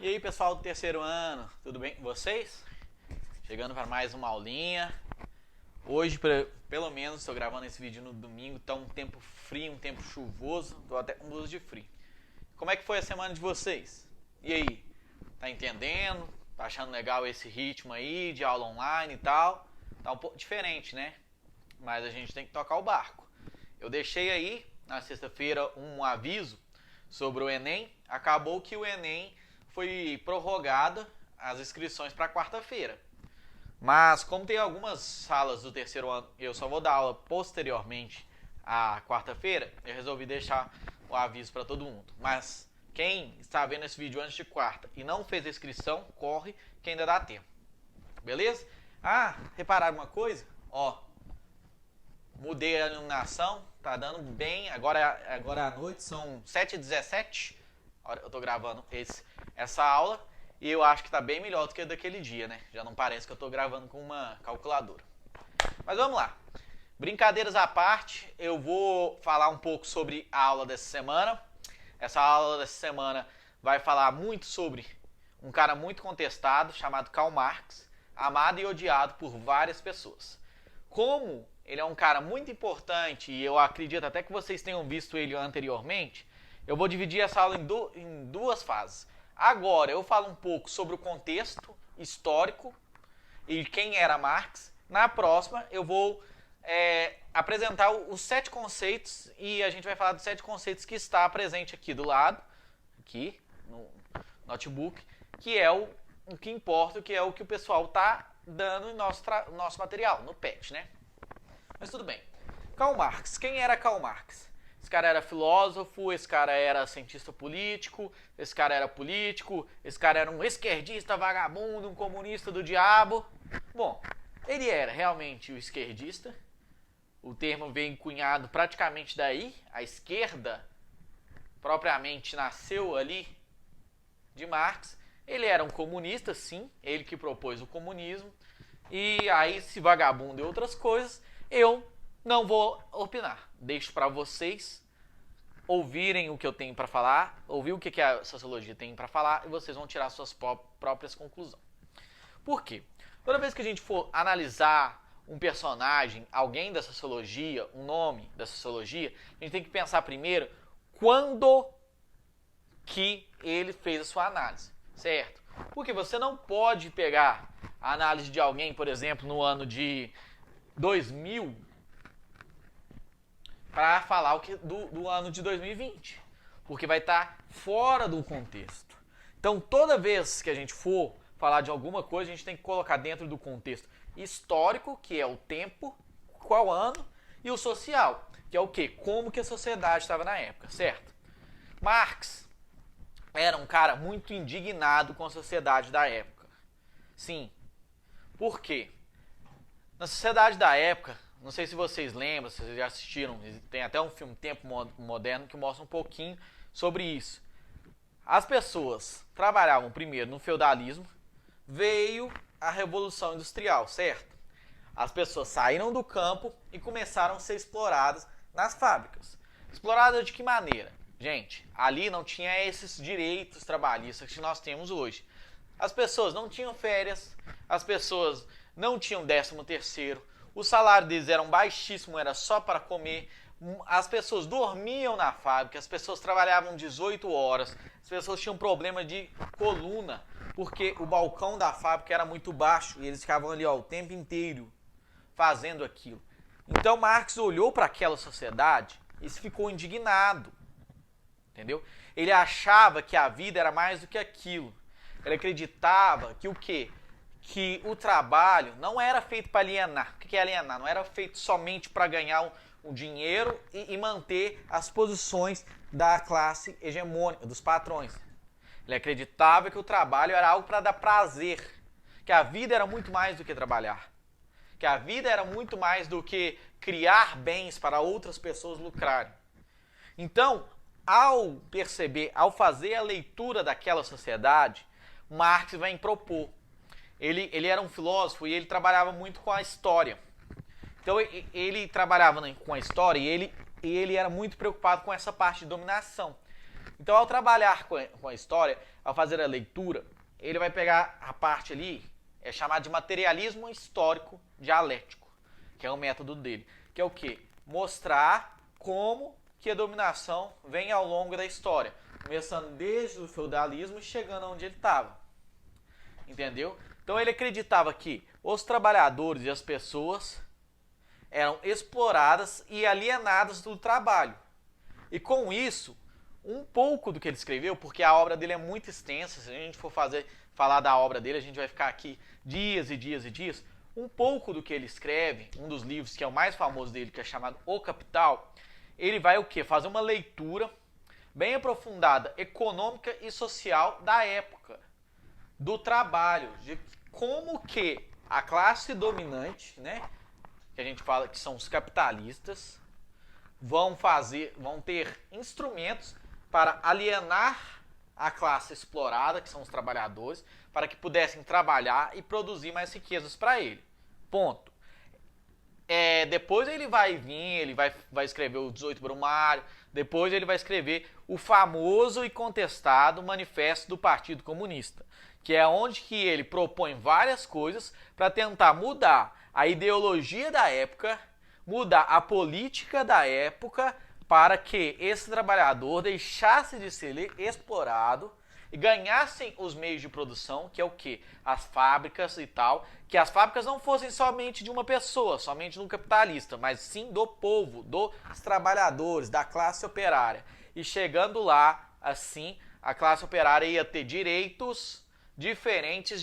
E aí, pessoal do terceiro ano, tudo bem com vocês? Chegando para mais uma aulinha. Hoje, pelo menos, estou gravando esse vídeo no domingo, tá um tempo frio, um tempo chuvoso, estou até com blusa de frio. Como é que foi a semana de vocês? E aí, tá entendendo? Tá achando legal esse ritmo aí de aula online e tal? Tá um pouco diferente, né? Mas a gente tem que tocar o barco. Eu deixei aí, na sexta-feira, um aviso sobre o Enem. Acabou que o Enem foi prorrogada as inscrições para quarta-feira. Mas como tem algumas salas do terceiro ano, eu só vou dar aula posteriormente à quarta-feira, eu resolvi deixar o aviso para todo mundo. Mas quem está vendo esse vídeo antes de quarta e não fez a inscrição, corre que ainda dá tempo. Beleza? Ah, repararam uma coisa? Ó, mudei a iluminação, tá dando bem. Agora à noite são 7h17. Eu tô gravando essa aula e eu acho que tá bem melhor do que daquele dia, né? Já não parece que eu tô gravando com uma calculadora. Mas vamos lá. Brincadeiras à parte, eu vou falar um pouco sobre a aula dessa semana. Essa aula dessa semana vai falar muito sobre um cara muito contestado chamado Karl Marx, amado e odiado por várias pessoas. Como ele é um cara muito importante e eu acredito até que vocês tenham visto ele anteriormente, eu vou dividir essa aula em duas fases. Agora eu falo um pouco sobre o contexto histórico e quem era Marx. Na próxima eu vou apresentar os 7 conceitos e a gente vai falar dos 7 conceitos que está presente aqui do lado, aqui no notebook, que é o que importa, que é o que o pessoal está dando no nosso material, no PET, né? Mas tudo bem. Karl Marx. Quem era Karl Marx? Esse cara era filósofo, esse cara era cientista político, esse cara era político, esse cara era um esquerdista vagabundo, um comunista do diabo. Bom, ele era realmente o esquerdista. O termo veio cunhado praticamente daí. A esquerda propriamente nasceu ali de Marx. Ele era um comunista, sim, ele que propôs o comunismo. E aí, esse vagabundo e outras coisas, eu não vou opinar. Deixo para vocês ouvirem o que eu tenho para falar, ouvir o que a sociologia tem para falar e vocês vão tirar suas próprias conclusões. Por quê? Toda vez que a gente for analisar um personagem, alguém da sociologia, um nome da sociologia, a gente tem que pensar primeiro quando que ele fez a sua análise, certo? Porque você não pode pegar a análise de alguém, por exemplo, no ano de 2000 para falar do ano de 2020, porque vai estar fora do contexto. Então, toda vez que a gente for falar de alguma coisa, a gente tem que colocar dentro do contexto histórico, que é o tempo, qual ano, e o social, que é o quê? Como que a sociedade estava na época, certo? Marx era um cara muito indignado com a sociedade da época. Sim. Por quê? Na sociedade da época, não sei se vocês lembram, se vocês já assistiram, tem até um filme Tempo Moderno que mostra um pouquinho sobre isso. As pessoas trabalhavam primeiro no feudalismo, veio a Revolução Industrial, certo? As pessoas saíram do campo e começaram a ser exploradas nas fábricas. Exploradas de que maneira? Gente, ali não tinha esses direitos trabalhistas que nós temos hoje. As pessoas não tinham férias, as pessoas não tinham 13º, o salário deles era baixíssimo, era só para comer, as pessoas dormiam na fábrica, as pessoas trabalhavam 18 horas, as pessoas tinham problema de coluna, porque o balcão da fábrica era muito baixo e eles ficavam ali o tempo inteiro fazendo aquilo. Então Marx olhou para aquela sociedade e ficou indignado, entendeu? Ele achava que a vida era mais do que aquilo. Ele acreditava que o quê? Que o trabalho não era feito para alienar. O que é alienar? Não era feito somente para ganhar um dinheiro e manter as posições da classe hegemônica, dos patrões. Ele acreditava que o trabalho era algo para dar prazer, que a vida era muito mais do que trabalhar, que a vida era muito mais do que criar bens para outras pessoas lucrarem. Então, ao perceber, ao fazer a leitura daquela sociedade, Marx vai propor. Ele era um filósofo e ele trabalhava muito com a história. Então ele trabalhava com a história e ele era muito preocupado com essa parte de dominação. Então, ao trabalhar com a história, ao fazer a leitura, ele vai pegar a parte ali, é chamada de materialismo histórico dialético, que é o método dele, que é o quê? Mostrar como que a dominação vem ao longo da história, começando desde o feudalismo e chegando onde ele estava. Entendeu? Então ele acreditava que os trabalhadores e as pessoas eram exploradas e alienadas do trabalho. E com isso, um pouco do que ele escreveu, porque a obra dele é muito extensa, se a gente for falar da obra dele, a gente vai ficar aqui dias e dias e dias. Um pouco do que ele escreve, um dos livros que é o mais famoso dele, que é chamado O Capital, ele vai o quê? Fazer uma leitura bem aprofundada, econômica e social da época, do trabalho, de como que a classe dominante, né, que a gente fala que são os capitalistas, vão ter instrumentos para alienar a classe explorada, que são os trabalhadores, para que pudessem trabalhar e produzir mais riquezas para ele. Ponto. Depois ele vai vir, ele vai escrever o 18 Brumário, depois ele vai escrever o famoso e contestado Manifesto do Partido Comunista, que é onde que ele propõe várias coisas para tentar mudar a ideologia da época, mudar a política da época, para que esse trabalhador deixasse de ser explorado e ganhassem os meios de produção, que é o quê? As fábricas e tal, que as fábricas não fossem somente de uma pessoa, somente de um capitalista, mas sim do povo, dos trabalhadores, da classe operária. E chegando lá, assim, a classe operária ia ter direitos diferentes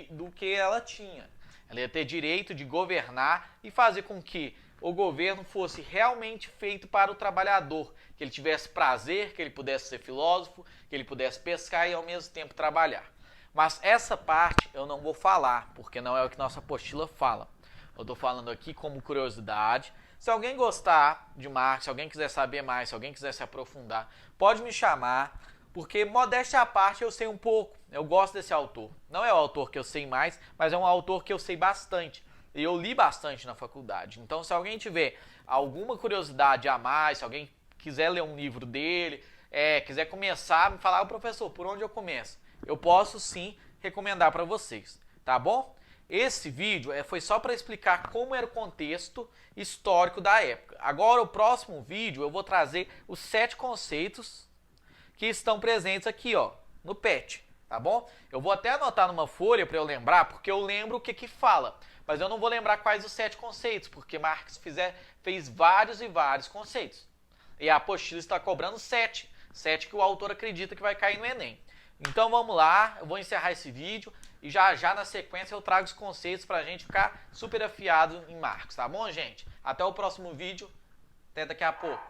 do que ela tinha. Ela ia ter direito de governar e fazer com que o governo fosse realmente feito para o trabalhador, que ele tivesse prazer, que ele pudesse ser filósofo, que ele pudesse pescar e ao mesmo tempo trabalhar. Mas essa parte eu não vou falar, porque não é o que nossa apostila fala. Eu estou falando aqui como curiosidade. Se alguém gostar de Marx, se alguém quiser saber mais, se alguém quiser se aprofundar, pode me chamar, porque modéstia à parte eu sei um pouco, eu gosto desse autor. Não é o autor que eu sei mais, mas é um autor que eu sei bastante. E eu li bastante na faculdade. Então, se alguém tiver alguma curiosidade a mais, se alguém quiser ler um livro dele, quiser começar, me falar, professor, por onde eu começo? Eu posso sim recomendar para vocês, tá bom? Esse vídeo foi só para explicar como era o contexto histórico da época. Agora, o próximo vídeo, eu vou trazer os 7 conceitos que estão presentes aqui, ó, no PET, tá bom? Eu vou até anotar numa folha para eu lembrar, porque eu lembro o que fala. Mas eu não vou lembrar quais os 7 conceitos, porque Marx fez vários e vários conceitos. E a apostila está cobrando 7. 7 que o autor acredita que vai cair no Enem. Então vamos lá, eu vou encerrar esse vídeo e já na sequência eu trago os conceitos para a gente ficar super afiado em Marx, tá bom, gente? Até o próximo vídeo, até daqui a pouco.